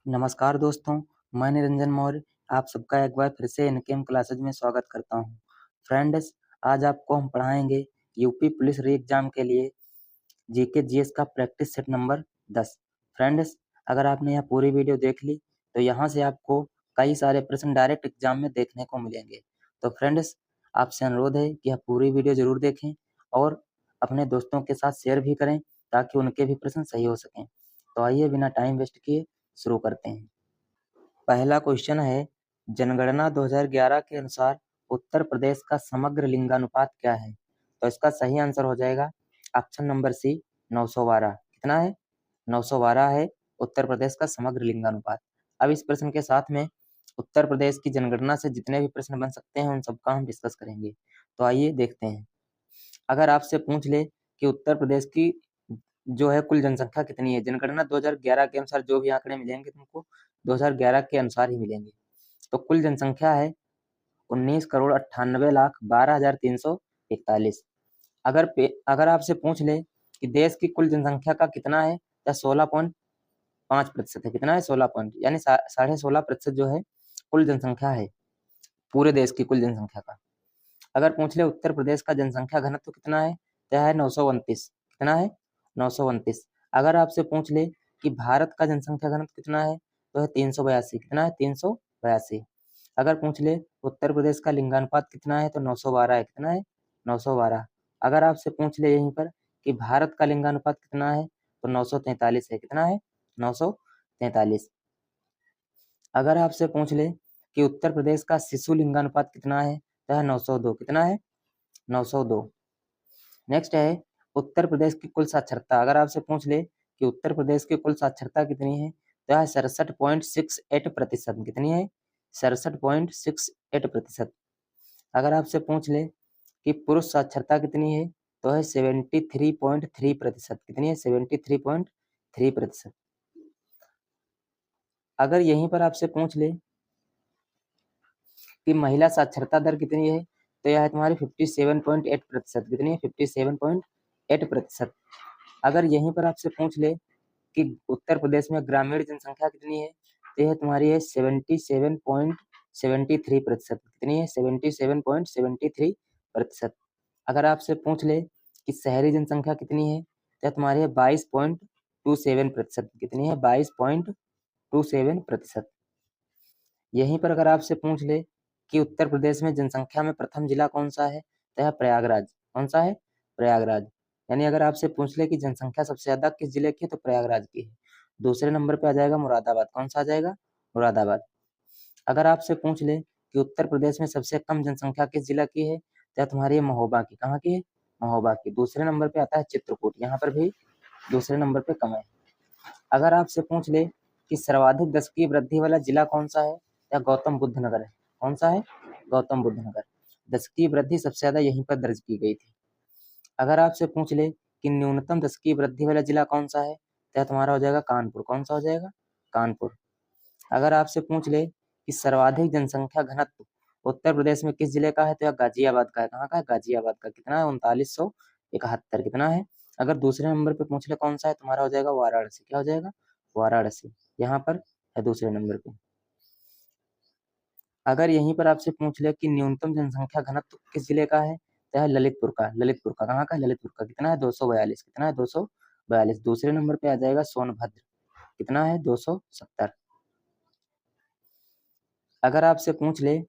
नमस्कार दोस्तों, मैं निरंजन मौर्य आप सबका एक बार फिर से इनकेम क्लासेज में स्वागत करता हूं। फ्रेंड्स, आज आपको हम पढ़ाएंगे यूपी पुलिस री एग्जाम के लिए जीके जीएस का प्रैक्टिस सेट नंबर 10। फ्रेंड्स, अगर आपने यह पूरी वीडियो देख ली तो यहाँ से आपको कई सारे प्रश्न डायरेक्ट एग्जाम में देखने को मिलेंगे। तो फ्रेंड्स, आपसे अनुरोध है कि आप पूरी वीडियो जरूर देखें और अपने दोस्तों के साथ शेयर भी करें ताकि उनके भी प्रश्न सही हो सकें। तो आइए बिना टाइम वेस्ट किए शुरू करते हैं। पहला क्वेश्चन है, जनगणना 2011 के अनुसार उत्तर प्रदेश का समग्र लिंगानुपात क्या है? तो इसका सही आंसर हो जाएगा ऑप्शन नंबर सी 912। कितना है? 912 है उत्तर प्रदेश का समग्र लिंगानुपात। अब इस प्रश्न के साथ में उत्तर प्रदेश की जनगणना से जितने भी प्रश्न बन सकते हैं उन सबका हम डिस्कस करेंगे। तो आइए देखते हैं। अगर आपसे पूछ ले कि उत्तर प्रदेश की जो है कुल जनसंख्या कितनी है, जनगणना 2011 के अनुसार जो भी आंकड़े मिलेंगे तुमको 2011 के अनुसार ही मिलेंगे। तो कुल जनसंख्या है 19,98,12,341। अगर आपसे पूछ ले कि देश की कुल जनसंख्या का कितना है, या 16.5% है। कितना है? 16 पॉइंट, यानी 16.5% जो है कुल जनसंख्या है पूरे देश की कुल जनसंख्या का। अगर पूछ ले उत्तर प्रदेश का जनसंख्या घनत्व कितना है, तो है 929। कितना है? 929। अगर आपसे पूछ ले कि भारत का जनसंख्या घनत्व कितना है, तो है 382। कितना है? 382। अगर पूछ ले उत्तर प्रदेश का लिंगानुपात कितना है, तो 912 है। कितना है? 912। अगर आपसे पूछ ले यहीं पर कि भारत का लिंगानुपात कितना है, तो 943 है। कितना है? 943। अगर आपसे पूछ ले कि उत्तर प्रदेश का शिशु लिंगानुपात कितना है, तो है 902। कितना है? 902। नेक्स्ट है उत्तर प्रदेश की कुल साक्षरता। अगर आपसे पूछ ले कि उत्तर प्रदेश की कुल साक्षरता कितनी है, तो है 67.68%। कितनी है? 67.68%। अगर आपसे पूछ ले कि पुरुष साक्षरता कितनी है, तो है 73.3%। कितनी है? 73.3%। अगर यहीं पर आपसे पूछ ले कि महिला साक्षरता दर कितनी है, तो यह है तुम्हारी 57.8%। कितनी है? 57.8%। अगर यहीं पर आपसे पूछ ले कि उत्तर प्रदेश में ग्रामीण जनसंख्या कितनी है, तो यह तुम्हारी है 77.73%। कितनी है? 77.73%। अगर आपसे पूछ ले कि शहरी जनसंख्या कितनी है, तो तुम्हारी है 22.27%। कितनी है? 22.27%। यहीं पर अगर आपसे पूछ ले कि उत्तर प्रदेश में जनसंख्या में प्रथम जिला कौन सा है, तो है प्रयागराज। कौन सा है? प्रयागराज। यानी अगर आपसे पूछ ले कि जनसंख्या सबसे ज्यादा किस जिले की है, तो प्रयागराज की है। दूसरे नंबर पे आ जाएगा मुरादाबाद। कौन सा आ जाएगा? मुरादाबाद। अगर आपसे पूछ ले कि उत्तर प्रदेश में सबसे कम जनसंख्या किस जिला की है, तो तुम्हारी है महोबा की। कहाँ की है? महोबा की। दूसरे नंबर पे आता है चित्रकूट। यहाँ पर भी दूसरे नंबर पे कम है। अगर आपसे पूछ ले कि सर्वाधिक दशकीय वृद्धि वाला जिला कौन सा है, या गौतम बुद्ध नगर है। कौन सा है? गौतम बुद्ध नगर। दशकीय वृद्धि सबसे ज्यादा यहीं पर दर्ज की गई थी। अगर आपसे पूछ ले कि न्यूनतम दशकीय वृद्धि वाला जिला कौन सा है, तो तुम्हारा हो जाएगा कानपुर। कौन सा हो जाएगा? कानपुर। अगर आपसे पूछ ले कि सर्वाधिक जनसंख्या घनत्व उत्तर प्रदेश में किस जिले का है, तो यह गाजियाबाद का है। कहाँ का है? गाजियाबाद का। कितना है? 3971। कितना है? अगर दूसरे नंबर पे पूछ ले कौन सा है, तुम्हारा हो जाएगा वाराणसी। क्या हो जाएगा? वाराणसी। यहाँ पर है दूसरे नंबर पे। अगर यहीं पर आपसे पूछ ले कि न्यूनतम जनसंख्या घनत्व किस जिले का है, तो है ललितपुर का। ललितपुर का। कहाँ का? ललितपुर का। कितना है? 242। कितना है? 242। दूसरे नंबर पे आ जाएगा सोनभद्र। कितना है? 270। अगर आपसे पूछ ले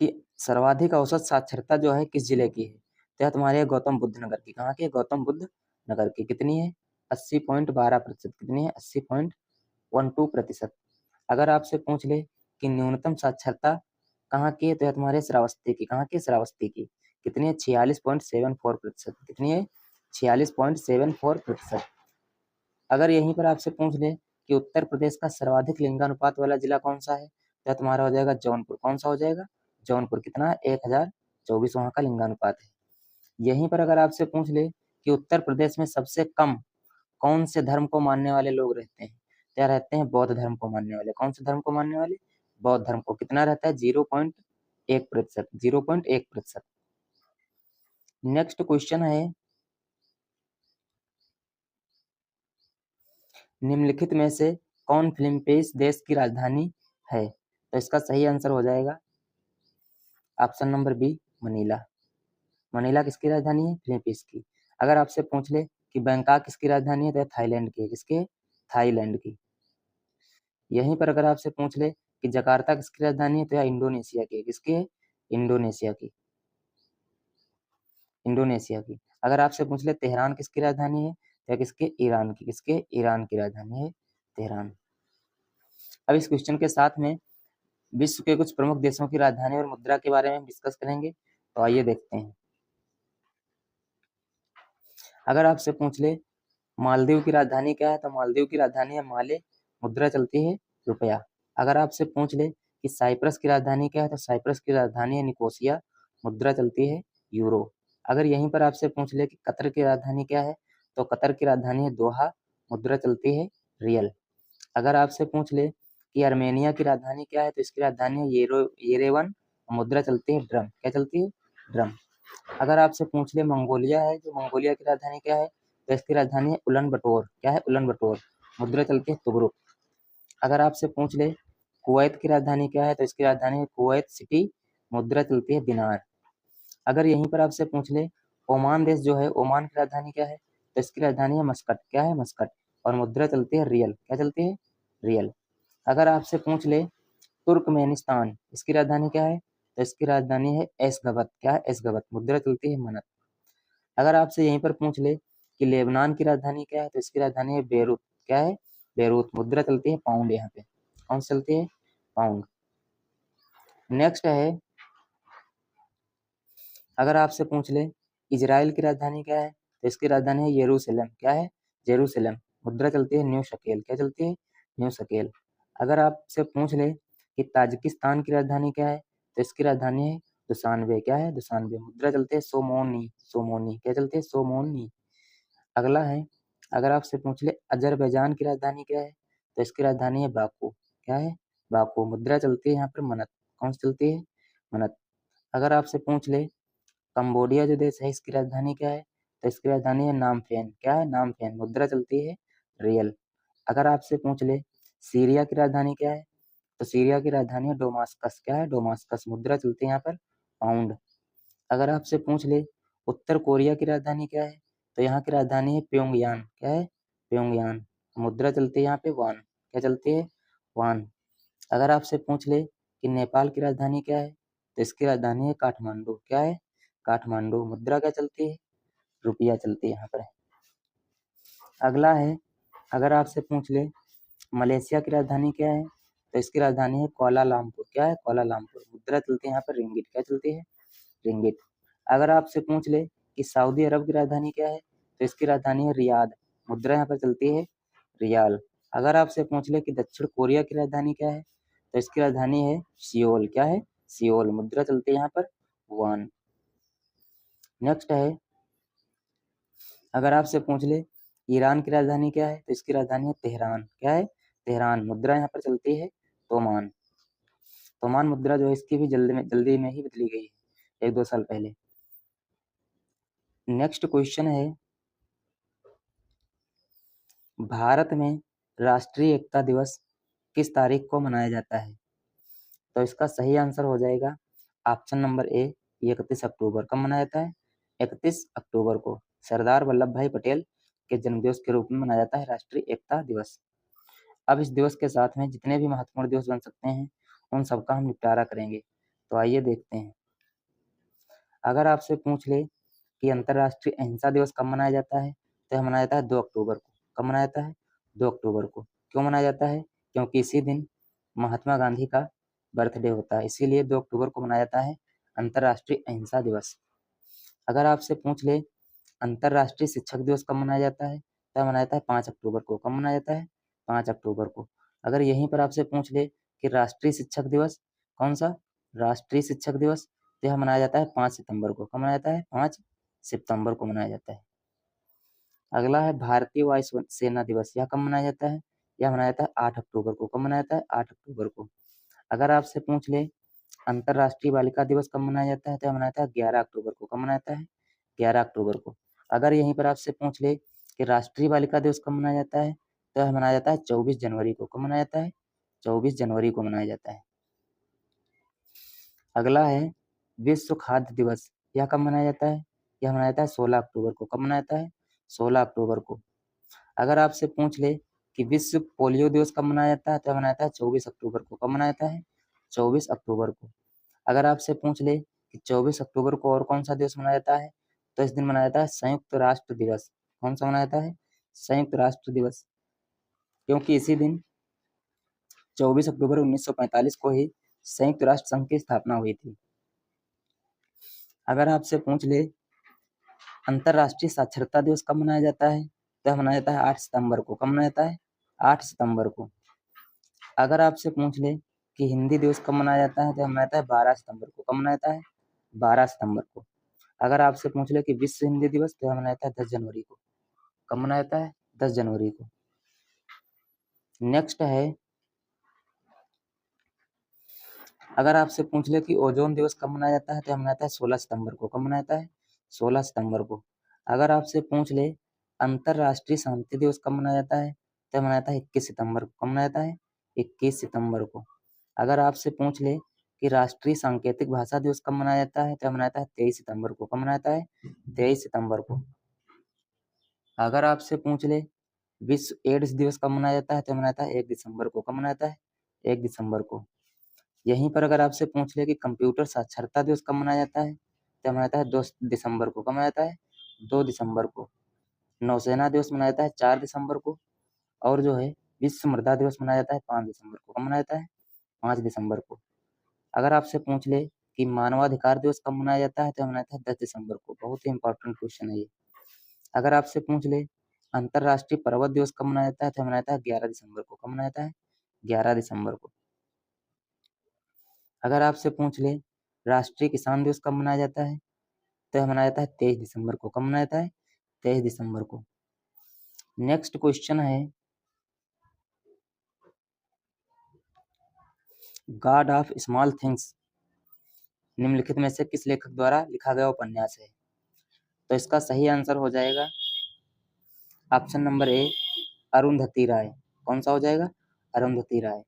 कि सर्वाधिक औसत साक्षरता जो है किस जिले की है, तो यह तुम्हारे गौतम बुद्ध नगर की। कहाँ की है? गौतम बुद्ध नगर की। कितनी है? 80.12%। कितनी है? 80.12%। अगर आपसे पूछ ले कि न्यूनतम साक्षरता कहाँ की है, तो यह तुम्हारे श्रावस्ती की। कहाँ की? श्रावस्ती की। कितनी है? 46.74%। कितनी है? 46.74%। अगर यहीं पर आपसे पूछ ले कि उत्तर प्रदेश का सर्वाधिक लिंगानुपात वाला जिला कौन सा है, तो तुम्हारा हो जाएगा जौनपुर। कौन सा हो जाएगा? जौनपुर। कितना है? 1024 वहां का लिंगानुपात है। यहीं पर अगर आपसे पूछ ले कि उत्तर प्रदेश में सबसे कम कौन से धर्म को मानने वाले लोग रहते हैं, क्या रहते हैं? बौद्ध धर्म को मानने वाले। कौन से धर्म को मानने वाले? बौद्ध धर्म को। कितना रहता है? 0.1%। 0.1%। नेक्स्ट क्वेश्चन है, निम्नलिखित में से कौन फिलीपींस देश की राजधानी है? तो इसका सही आंसर हो जाएगा option number B, Manila. Manila किसकी राजधानी है? फिलीपींस की। अगर आपसे पूछ ले कि बैंकॉक किसकी राजधानी है, तो थाईलैंड की। किसके? थाईलैंड की। यहीं पर अगर आपसे पूछ ले कि जकार्ता किसकी राजधानी है, तो यह इंडोनेशिया की। किसकी है? इंडोनेशिया की। इंडोनेशिया की। अगर आपसे पूछ ले तेहरान किसकी राजधानी है, तो किसके? ईरान की। किसके? ईरान की राजधानी है तेहरान। अब इस क्वेश्चन के साथ में विश्व के कुछ प्रमुख देशों की राजधानी और मुद्रा के बारे में डिस्कस करेंगे। तो आइए देखते हैं। अगर आपसे पूछ ले मालदीव की राजधानी क्या है, तो मालदीव की राजधानी है माले, मुद्रा चलती है रुपया। अगर आपसे पूछ ले कि साइप्रस की राजधानी क्या है, तो साइप्रस की राजधानी है निकोसिया, मुद्रा चलती है यूरो। अगर यहीं पर आपसे पूछ ले कि कतर की राजधानी क्या है, तो कतर की राजधानी है दोहा, मुद्रा चलती है रियल। अगर आपसे पूछ ले कि अर्मेनिया की राजधानी क्या है, तो इसकी राजधानी है येरेवन, मुद्रा चलती है ड्रम। क्या चलती है? ड्रम। अगर आपसे पूछ ले मंगोलिया है, जो मंगोलिया की राजधानी क्या है, तो इसकी राजधानी है उलन बटोर। क्या है? उलन बटोर, मुद्रा चलती है तुगरुक। अगर आपसे पूछ ले कुवैत की राजधानी क्या है, तो इसकी राजधानी है कुवैत सिटी, मुद्रा चलती है दिनार। अगर यहीं पर आपसे पूछ ले ओमान देश जो है, ओमान की राजधानी क्या है, तो इसकी राजधानी है मस्कट। क्या है? मस्कट, और मुद्रा चलती है रियल। क्या चलती है? रियल। अगर आपसे पूछ ले तुर्कमेनिस्तान, इसकी राजधानी क्या है, तो इसकी राजधानी है एशगबत। क्या है? एशगबत, मुद्रा चलती है मनत। अगर आपसे यहीं पर पूछ ले कि लेबनान की राजधानी क्या है, तो इसकी राजधानी है बेरूत। क्या है? बेरूत, मुद्रा चलती है पाउंड। यहाँ पे कौन चलती है? पाउंड। नेक्स्ट है, अगर आपसे पूछ ले इजराइल की राजधानी क्या है, तो इसकी राजधानी है यरूशलेम। क्या है? जेरूशलेम, मुद्रा चलती है न्यू शकेल। क्या चलती है? न्यू शकेल। अगर आपसे पूछ ले कि ताजिकिस्तान की राजधानी क्या है, तो इसकी राजधानी है दुशानबे। क्या है? दुशानबे, मुद्रा चलती है सोमोनी। सोमोनी, क्या चलती है? सोमोनी। अगला है, अगर आपसे पूछ ले अजरबैजान की राजधानी क्या है, तो इसकी राजधानी है बाकू। क्या है? बाकू, मुद्रा चलती है यहाँ पर मनत। कौन सी चलती है? मनत। अगर आपसे पूछ ले कंबोडिया जो देश है, इसकी राजधानी क्या है, तो इसकी राजधानी है नामफेन। क्या है? नामफेन, मुद्रा चलती है रियल। अगर आपसे पूछ ले सीरिया की राजधानी क्या है, तो सीरिया की राजधानी है डोमास्कस। क्या है? डोमास्कस, मुद्रा चलती है यहाँ पर पाउंड। अगर आपसे पूछ ले उत्तर कोरिया की राजधानी क्या है, तो यहाँ की राजधानी है प्योंगयान। क्या है? प्योंगयान, मुद्रा चलती है यहाँ पे वान। क्या चलती है? वान। अगर आपसे पूछ ले कि नेपाल की राजधानी क्या है, तो इसकी राजधानी है काठमांडू। क्या है? काठमांडू, मुद्रा क्या चलती है? रुपया चलती है यहाँ पर। अगला है, अगर आपसे पूछ ले मलेशिया की राजधानी क्या है, तो इसकी राजधानी है कुआलालंपुर। क्या है? कुआलालंपुर, मुद्रा चलती है यहाँ पर रिंगिट। क्या चलती है? रिंगिट। अगर आपसे पूछ ले कि सऊदी अरब की राजधानी क्या है, तो इसकी राजधानी है रियाद, मुद्रा यहाँ पर चलती है रियाल। अगर आपसे पूछ ले कि दक्षिण कोरिया की राजधानी क्या है, तो इसकी राजधानी है सियोल। क्या है? सियोल, मुद्रा चलती है यहाँ पर वॉन। नेक्स्ट है, अगर आपसे पूछ ले ईरान की राजधानी क्या है, तो इसकी राजधानी है तेहरान। क्या है? तेहरान, मुद्रा यहाँ पर चलती है तोमान। तोमान मुद्रा जो है इसकी भी जल्दी में ही बदली गई है 1-2 साल पहले। नेक्स्ट क्वेश्चन है, भारत में राष्ट्रीय एकता दिवस किस तारीख को मनाया जाता है? तो इसका सही आंसर हो जाएगा ऑप्शन नंबर ए, 31 अक्टूबर। कब मनाया जाता है? 31 अक्टूबर को सरदार वल्लभ भाई पटेल के जन्मदिवस के रूप में मनाया जाता है राष्ट्रीय एकता दिवस। अब इस दिवस के साथ में जितने भी महत्वपूर्ण दिवस बन सकते हैं, उन सबका हम निपटारा करेंगे। तो आइए देखते हैं। अगर आपसे पूछ ले कि अंतर्राष्ट्रीय अहिंसा दिवस कब मनाया जाता है, तो यह मनाया जाता है 2 अक्टूबर को। कब मनाया जाता है? 2 अक्टूबर को। क्यों मनाया जाता है? क्योंकि इसी दिन महात्मा गांधी का बर्थडे होता है, इसीलिए 2 अक्टूबर को मनाया जाता है अंतर्राष्ट्रीय अहिंसा दिवस। अगर आपसे पूछ ले अंतर्राष्ट्रीय शिक्षक दिवस कब मनाया जाता है, तो मनाया जाता है 5 अक्टूबर को। कब मनाया जाता है? 5 अक्टूबर को। अगर यहीं पर आपसे पूछ ले कि राष्ट्रीय शिक्षक दिवस कौन सा, राष्ट्रीय शिक्षक दिवस, तो यह मनाया जाता है 5 सितंबर को। कब मनाया जाता है? 5 सितंबर को मनाया जाता है। अगला है भारतीय वायु सेना दिवस, यह कब मनाया जाता है? यह मनाया जाता है 8 अक्टूबर को। कब मनाया जाता है? 8 अक्टूबर को। अगर आपसे पूछ ले अंतर्राष्ट्रीय बालिका दिवस कब मनाया जाता है, तो यह मनाया जाता है 11 अक्टूबर को। कब मनाया जाता है? 11 अक्टूबर को। अगर यहीं पर आपसे पूछ ले कि राष्ट्रीय बालिका दिवस कब मनाया जाता है, तो यह मनाया जाता है 24 जनवरी को। कब मनाया जाता है? 24 जनवरी को मनाया जाता है। अगला है विश्व खाद्य दिवस। यह कब मनाया जाता है? यह मनाया जाता है 16 अक्टूबर को। कब मनाया जाता है? 16 अक्टूबर को। अगर आपसे पूछ ले कि विश्व पोलियो दिवस कब मनाया जाता है, तो मनाया जाता है 24 अक्टूबर को। कब मनाया जाता है? 24 अक्टूबर को। अगर आपसे पूछ ले कि 24 अक्टूबर को और कौन सा दिवस मनाया जाता है, तो इस दिन मनाया जाता है संयुक्त राष्ट्र दिवस। कौन सा मनाया जाता है? संयुक्त राष्ट्र दिवस, क्योंकि इसी दिन 24 अक्टूबर 1945 को ही संयुक्त राष्ट्र संघ की स्थापना हुई थी। अगर आपसे पूछ ले अंतरराष्ट्रीय साक्षरता दिवस कब मनाया जाता है, तो मनाया जाता है 8 सितंबर को। कब मनाया जाता है? 8 सितंबर को। अगर आपसे पूछ ले कि हिंदी दिवस कब मनाया जाता है, तो मनाया जाता है 12 सितंबर को। कब मनाया जाता है? 12 सितंबर को। अगर आपसे पूछ ले कि विश्व हिंदी दिवस, तो मनाया जाता है 10 जनवरी को। कब मनाया जाता है? 10 जनवरी को। नेक्स्ट है, अगर आपसे पूछ ले कि ओजोन दिवस कब मनाया जाता है, तो मनाया जाता है 16 सितंबर को। कब मनाया जाता है? 16 सितंबर को। अगर आपसे पूछ ले अंतरराष्ट्रीय शांति दिवस कब मनाया जाता है, तो मनाया जाता है 21 सितंबर को। कब मनाया जाता है? 21 सितंबर को। अगर आपसे पूछ ले कि राष्ट्रीय सांकेतिक भाषा दिवस कब मनाया जाता है, तो मनाया जाता है 23 सितंबर को। कब मनाया जाता है? 23 सितंबर को। अगर आपसे पूछ ले विश्व एड्स दिवस कब मनाया जाता है, तो मनाया जाता है 1 दिसंबर को। कब मनाया जाता है? 1 दिसंबर को। यहीं पर अगर आपसे पूछ ले कि कंप्यूटर साक्षरता दिवस कब मनाया जाता है, तो मनाया जाता है 2 दिसंबर को। कब मनाया जाता है? 2 दिसंबर को। नौसेना दिवस मनाया जाता है 4 दिसंबर को। और जो है विश्व मृदा दिवस मनाया जाता है 5 दिसंबर को। कब मनाया जाता है? 5 दिसंबर को। अगर आपसे पूछ ले कि मानवाधिकार दिवस कब मनाया जाता है, तो मनाया जाता है 10 दिसंबर को। बहुत ही इंपॉर्टेंट क्वेश्चन है ये। अगर आपसे पूछ ले अंतरराष्ट्रीय पर्वत दिवस कब मनाया जाता है, तो मनाया जाता है 11 दिसंबर को। कब मनाया जाता है? 11 दिसंबर को। अगर आपसे पूछ ले राष्ट्रीय किसान दिवस कब मनाया जाता है, तो यह मनाया जाता है 23 दिसंबर को। कब मनाया जाता है? 23 दिसंबर को। नेक्स्ट क्वेश्चन है, गॉड ऑफ स्मॉल थिंग्स निम्नलिखित में से किस लेखक द्वारा लिखा गया उपन्यास है? तो इसका सही आंसर हो जाएगा ऑप्शन नंबर ए, अरुंधति राय। कौन सा हो जाएगा? अरुंधति राय।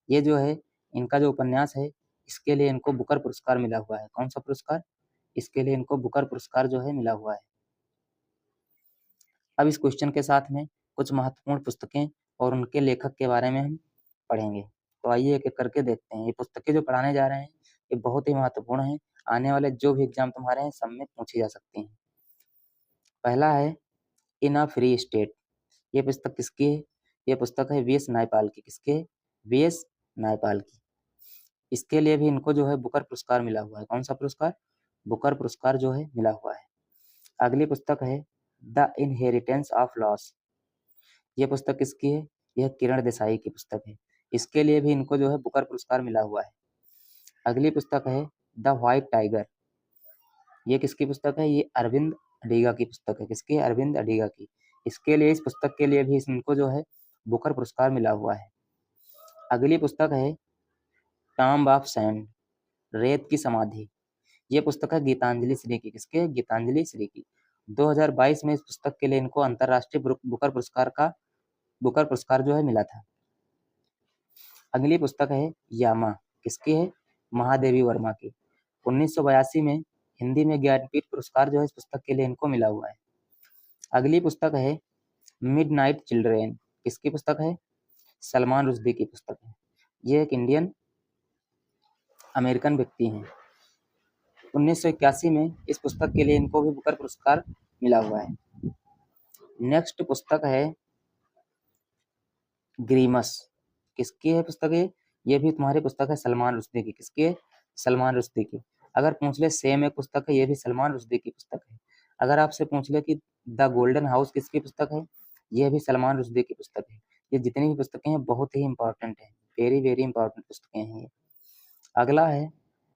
ये जो है इनका जो उपन्यास है, इसके लिए इनको बुकर पुरस्कार मिला हुआ है। कौन सा पुरस्कार? इसके लिए इनको बुकर पुरस्कार जो है मिला हुआ है। अब इस क्वेश्चन के साथ में कुछ महत्वपूर्ण पुस्तकें और उनके लेखक के बारे में हम पढ़ेंगे। तो आइए एक एक करके देखते हैं। ये पुस्तकें जो पढ़ाने जा रहे हैं, ये बहुत ही महत्वपूर्ण है। आने वाले जो भी एग्जाम तुम्हारे हैं, सब में पूछी जा सकती हैं। पहला है इन अ फ्री स्टेट। ये पुस्तक किसकी है? ये पुस्तक है वी एस नायपाल की। किसके है? वी एस नायपाल की। इसके लिए भी इनको जो है बुकर पुरस्कार मिला हुआ है। कौन सा पुरस्कार? बुकर पुरस्कार जो है मिला हुआ है। अगली पुस्तक है द इनहेरिटेंस ऑफ लॉस। ये पुस्तक किसकी है? यह किरण देसाई की पुस्तक है। इसके लिए भी इनको जो है बुकर पुरस्कार मिला हुआ है। अगली पुस्तक है द व्हाइट टाइगर। ये किसकी पुस्तक है? ये अरविंद अडिगा की पुस्तक है। किसकी? अरविंद अडिगा की। इसके लिए, इस पुस्तक के लिए भी इनको जो है बुकर पुरस्कार मिला हुआ है। अगली पुस्तक है टॉम्ब ऑफ सैंड, रेत की समाधि। ये पुस्तक है गीतांजलि श्री की। किसके? गीतांजलि श्री की। 2022 में इस पुस्तक के लिए इनको अंतरराष्ट्रीय बुकर पुरस्कार जो है मिला था। अगली पुस्तक है यामा। किसकी है? महादेवी वर्मा की। 1982 में हिंदी में ज्ञानपीठ पुरस्कार जो है इस पुस्तक के लिए इनको मिला हुआ है। अगली पुस्तक है मिडनाइट चिल्ड्रेन। किसकी पुस्तक है? सलमान रुश्दी की पुस्तक है। ये एक इंडियन अमेरिकन व्यक्ति हैं। 1981 में इस पुस्तक के लिए इनको भी बुकर पुरस्कार मिला हुआ है। नेक्स्ट पुस्तक है ग्रीमस। किसकी है पुस्तक ये भी तुम्हारी पुस्तक है सलमान रुश्दी की। किसकी है? सलमान रुश्दी की। अगर पूछ ले सेम एक पुस्तक है, ये भी सलमान रुश्दी की पुस्तक है। अगर आपसे पूछ ले कि द गोल्डन हाउस किसकी पुस्तक है, यह भी सलमान रुश्दी की पुस्तक है। ये जितनी भी पुस्तकें हैं बहुत ही इंपॉर्टेंट है, वेरी वेरी इंपॉर्टेंट पुस्तकें हैं ये। अगला है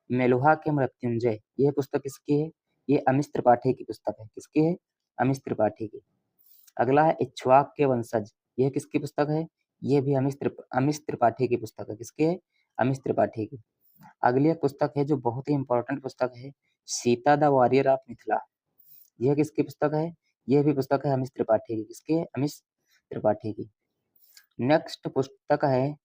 मेलुहा के मृत्युंजय। यह पुस्तक किसकी है? ये अमिश त्रिपाठी की पुस्तक है। किसकी है? अमिश त्रिपाठी की। अगला है इक्ष्वाक के वंशज। यह किसकी पुस्तक है? ये भी अमिश त्रिपाठी की पुस्तक है। किसकी है? अमिश त्रिपाठी की। अगली एक पुस्तक है जो बहुत ही इंपॉर्टेंट पुस्तक है, Sita the warrior of Mithila. यह किसकी पुस्तक है? यह भी पुस्तक है अमिश त्रिपाठी की। किसकी है? अमिश त्रिपाठी की। नेक्स्ट पुस्तक है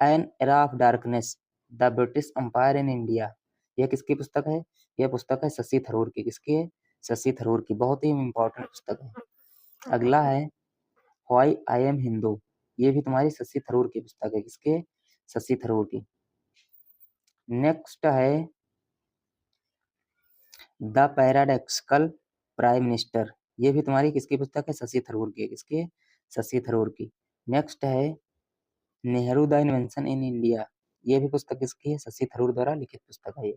an era of darkness the British empire in India. यह किसकी पुस्तक है? यह पुस्तक है शशि थरूर की। किसकी है? शशि थरूर की। बहुत ही इंपॉर्टेंट पुस्तक है। अगला है व्हाई आई एम हिंदू। ये भी तुम्हारी शशि थरूर की पुस्तक है। किसके? शशि थरूर की। नेक्स्ट है द पैराडॉक्सिकल प्राइम मिनिस्टर। ये भी तुम्हारी किसकी पुस्तक है? शशि थरूर की। किसकी? शशि थरूर की। नेक्स्ट है Nehru the invention in India. ये भी पुस्तक किसकी है? शशि थरूर द्वारा लिखित पुस्तक है ये।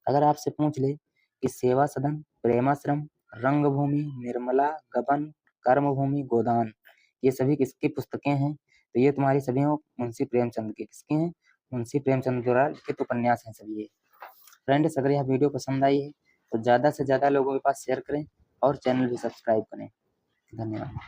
अगर आपसे पूछ ले कि सेवा सदन, प्रेमाश्रम, रंगभूमि, निर्मला, गबन, कर्मभूमि, गोदान, ये सभी किसकी पुस्तकें हैं? तो ये तुम्हारी सभी मुंशी प्रेमचंद की। किसके हैं? मुंशी प्रेमचंद द्वारा लिखित उपन्यास हैं सभी ये। फ्रेंड्स, अगर यह वीडियो पसंद आई है तो ज़्यादा से ज़्यादा लोगों के पास शेयर करें और चैनल भी सब्सक्राइब करें। धन्यवाद।